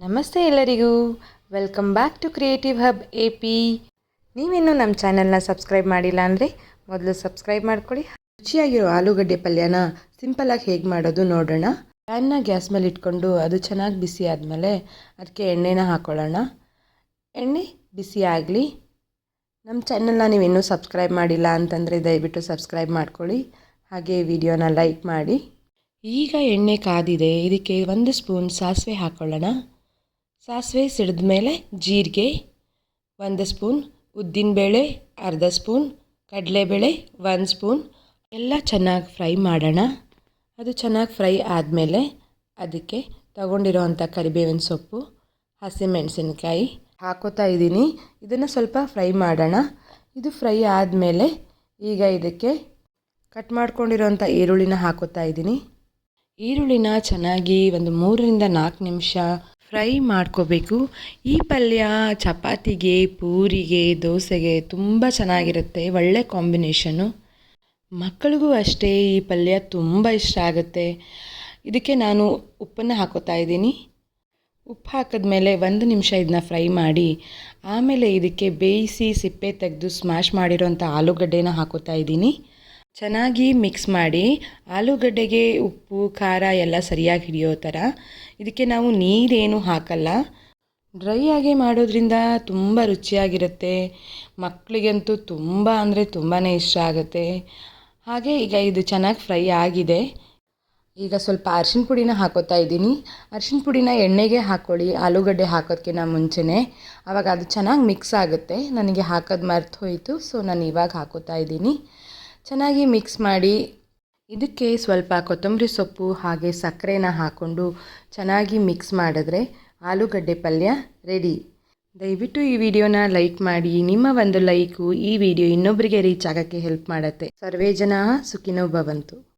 ನಮಸ್ತೆ ಎಲ್ಲರಿಗೂ, welcome back to creative hub AP. ನೀವಿನ್ನೂ ನಮ್ಮ ಚಾನಲ್ನ ಸಬ್ಸ್ಕ್ರೈಬ್ ಮಾಡಿಲ್ಲ ಅಂದರೆ ಮೊದಲು ಸಬ್ಸ್ಕ್ರೈಬ್ ಮಾಡ್ಕೊಳ್ಳಿ. ರುಚಿಯಾಗಿರೋ ಆಲೂಗಡ್ಡೆ ಪಲ್ಯನ ಸಿಂಪಲಾಗಿ ಹೇಗೆ ಮಾಡೋದು ನೋಡೋಣ. ಪ್ಯಾನ್ನ ಗ್ಯಾಸ್ ಮೇಲೆ ಇಟ್ಕೊಂಡು ಅದು ಚೆನ್ನಾಗಿ ಬಿಸಿ ಆದಮೇಲೆ ಅದಕ್ಕೆ ಎಣ್ಣೆನ ಹಾಕ್ಕೊಳ್ಳೋಣ. ಎಣ್ಣೆ ಬಿಸಿ ಆಗಲಿ. ನಮ್ಮ ಚಾನಲ್ನ ನೀವಿನ್ನೂ ಸಬ್ಸ್ಕ್ರೈಬ್ ಮಾಡಿಲ್ಲ ಅಂತಂದರೆ ದಯವಿಟ್ಟು ಸಬ್ಸ್ಕ್ರೈಬ್ ಮಾಡ್ಕೊಳ್ಳಿ, ಹಾಗೆ ವಿಡಿಯೋನ ಲೈಕ್ ಮಾಡಿ. ಈಗ ಎಣ್ಣೆ ಕಾದಿದೆ, ಇದಕ್ಕೆ 1 ಸ್ಪೂನ್ ಸಾಸಿವೆ ಹಾಕ್ಕೊಳ್ಳೋಣ. ಸಾಸಿವೆ ಸಿಡಿದ ಮೇಲೆ ಜೀರಿಗೆ 1 ಸ್ಪೂನ್, ಉದ್ದಿನಬೇಳೆ ಅರ್ಧ ಸ್ಪೂನ್, ಕಡಲೆಬೇಳೆ 1 ಸ್ಪೂನ್ ಎಲ್ಲ ಚೆನ್ನಾಗಿ ಫ್ರೈ ಮಾಡೋಣ. ಅದು ಚೆನ್ನಾಗಿ ಫ್ರೈ ಆದಮೇಲೆ ಅದಕ್ಕೆ ತಗೊಂಡಿರೋವಂಥ ಕರಿಬೇವಿನ ಸೊಪ್ಪು, ಹಸಿಮೆಣಸಿನ್ಕಾಯಿ ಹಾಕೋತಾ ಇದ್ದೀನಿ. ಇದನ್ನು ಸ್ವಲ್ಪ ಫ್ರೈ ಮಾಡೋಣ. ಇದು ಫ್ರೈ ಆದಮೇಲೆ ಈಗ ಇದಕ್ಕೆ ಕಟ್ ಮಾಡ್ಕೊಂಡಿರೋವಂಥ ಈರುಳ್ಳಿನ ಹಾಕೋತಾ ಇದ್ದೀನಿ. ಈರುಳ್ಳಿನ ಚೆನ್ನಾಗಿ ಒಂದು 3ರಿಂದ 4 ನಿಮಿಷ ಫ್ರೈ ಮಾಡ್ಕೋಬೇಕು. ಈ ಪಲ್ಯ ಚಪಾತಿಗೆ, ಪೂರಿಗೆ, ದೋಸೆಗೆ ತುಂಬ ಚೆನ್ನಾಗಿರುತ್ತೆ, ಒಳ್ಳೆ ಕಾಂಬಿನೇಷನು. ಮಕ್ಕಳಿಗೂ ಅಷ್ಟೇ ಈ ಪಲ್ಯ ತುಂಬ ಇಷ್ಟ ಆಗುತ್ತೆ. ಇದಕ್ಕೆ ನಾನು ಉಪ್ಪನ್ನು ಹಾಕೋತಾ ಇದ್ದೀನಿ. ಉಪ್ಪು ಹಾಕಿದ್ಮೇಲೆ 1 ನಿಮಿಷ ಇದನ್ನ ಫ್ರೈ ಮಾಡಿ ಆಮೇಲೆ ಇದಕ್ಕೆ ಬೇಯಿಸಿ ಸಿಪ್ಪೆ ತೆಗೆದು ಸ್ಮ್ಯಾಶ್ ಮಾಡಿರೋಂಥ ಆಲೂಗಡ್ಡೆನ ಹಾಕೋತಾ ಇದ್ದೀನಿ. ಚೆನ್ನಾಗಿ ಮಿಕ್ಸ್ ಮಾಡಿ ಆಲೂಗಡ್ಡೆಗೆ ಉಪ್ಪು ಖಾರ ಎಲ್ಲ ಸರಿಯಾಗಿ ಹಿಡಿಯೋ ಥರ. ಇದಕ್ಕೆ ನಾವು ನೀರೇನು ಹಾಕಲ್ಲ, ಡ್ರೈ ಆಗಿ ಮಾಡೋದ್ರಿಂದ ತುಂಬ ರುಚಿಯಾಗಿರುತ್ತೆ. ಮಕ್ಕಳಿಗಂತೂ ತುಂಬ ಅಂದರೆ ತುಂಬಾ ಇಷ್ಟ ಆಗುತ್ತೆ. ಹಾಗೆ ಈಗ ಇದು ಚೆನ್ನಾಗಿ ಫ್ರೈ ಆಗಿದೆ. ಈಗ ಸ್ವಲ್ಪ ಅರಿಶಿನ ಪುಡಿನ ಹಾಕೋತಾ ಇದ್ದೀನಿ. ಅರಿಶಿನ ಪುಡಿನ ಎಣ್ಣೆಗೆ ಹಾಕ್ಕೊಳ್ಳಿ ಆಲೂಗಡ್ಡೆ ಹಾಕೋದಕ್ಕಿಂತ ಮುಂಚೆನೇ, ಆವಾಗ ಅದು ಚೆನ್ನಾಗಿ ಮಿಕ್ಸ್ ಆಗುತ್ತೆ. ನನಗೆ ಹಾಕೋದು ಮರ್ತು ಹೋಯಿತು, ಸೊ ನಾನು ಇವಾಗ ಹಾಕೋತಾ ಇದ್ದೀನಿ. ಚೆನ್ನಾಗಿ ಮಿಕ್ಸ್ ಮಾಡಿ ಇದಕ್ಕೆ ಸ್ವಲ್ಪ ಕೊತ್ತಂಬರಿ ಸೊಪ್ಪು ಹಾಗೆ ಸಕ್ಕರೆನ ಹಾಕ್ಕೊಂಡು ಚೆನ್ನಾಗಿ ಮಿಕ್ಸ್ ಮಾಡಿದ್ರೆ ಆಲೂಗಡ್ಡೆ ಪಲ್ಯ ರೆಡಿ. ದಯವಿಟ್ಟು ಈ ವಿಡಿಯೋನ ಲೈಕ್ ಮಾಡಿ. ನಿಮ್ಮ ಒಂದು ಲೈಕು ಈ ವಿಡಿಯೋ ಇನ್ನೊಬ್ಬರಿಗೆ ರೀಚ್ ಆಗೋಕ್ಕೆ ಹೆಲ್ಪ್ ಮಾಡುತ್ತೆ. ಸರ್ವೇ ಜನ ಸುಖಿನೋ ಭವಂತು.